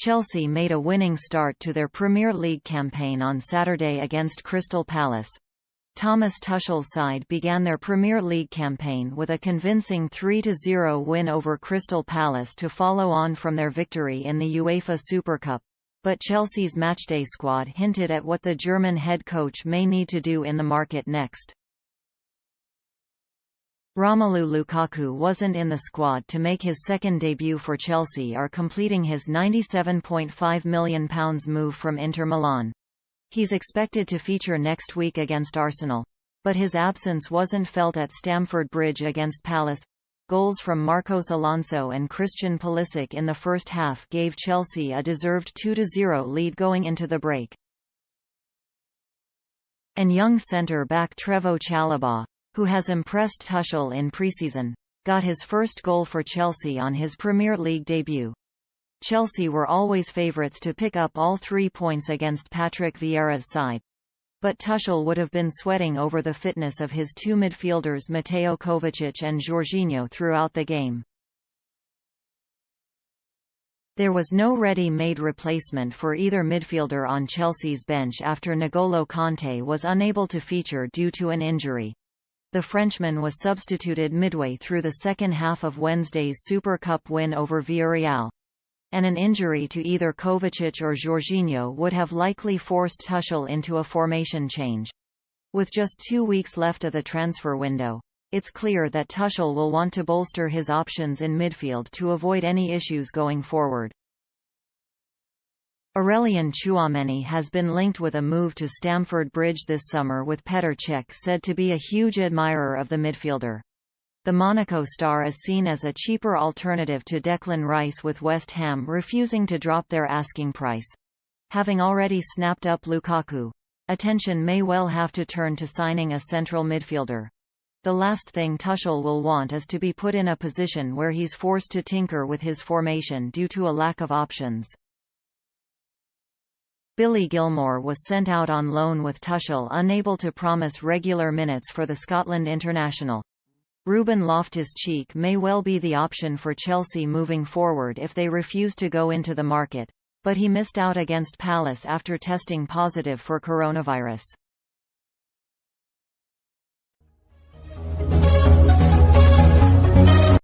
Chelsea made a winning start to their Premier League campaign on Saturday against Crystal Palace. Thomas Tuchel's side began their Premier League campaign with a convincing 3-0 win over Crystal Palace to follow on from their victory in the UEFA Super Cup, but Chelsea's matchday squad hinted at what the German head coach may need to do in the market next. Romelu Lukaku wasn't in the squad to make his second debut for Chelsea or completing his £97.5 million move from Inter Milan. He's expected to feature next week against Arsenal, but his absence wasn't felt at Stamford Bridge against Palace. Goals from Marcos Alonso and Christian Pulisic in the first half gave Chelsea a deserved 2-0 lead going into the break. And young centre-back Trevoh Chalobah, who has impressed Tuchel in pre-season, got his first goal for Chelsea on his Premier League debut. Chelsea were always favourites to pick up all 3 points against Patrick Vieira's side, but Tuchel would have been sweating over the fitness of his two midfielders Mateo Kovacic and Jorginho throughout the game. There was no ready-made replacement for either midfielder on Chelsea's bench after N'Golo Kanté was unable to feature due to an injury. The Frenchman was substituted midway through the second half of Wednesday's Super Cup win over Villarreal, and an injury to either Kovacic or Jorginho would have likely forced Tuchel into a formation change. With just 2 weeks left of the transfer window, it's clear that Tuchel will want to bolster his options in midfield to avoid any issues going forward. Aurélien Tchouaméni has been linked with a move to Stamford Bridge this summer, with Petr Cech said to be a huge admirer of the midfielder. The Monaco star is seen as a cheaper alternative to Declan Rice, with West Ham refusing to drop their asking price. Having already snapped up Lukaku, attention may well have to turn to signing a central midfielder. The last thing Tuchel will want is to be put in a position where he's forced to tinker with his formation due to a lack of options. Billy Gilmour was sent out on loan, with Tuchel unable to promise regular minutes for the Scotland international. Ruben Loftus-Cheek may well be the option for Chelsea moving forward if they refuse to go into the market, but he missed out against Palace after testing positive for coronavirus.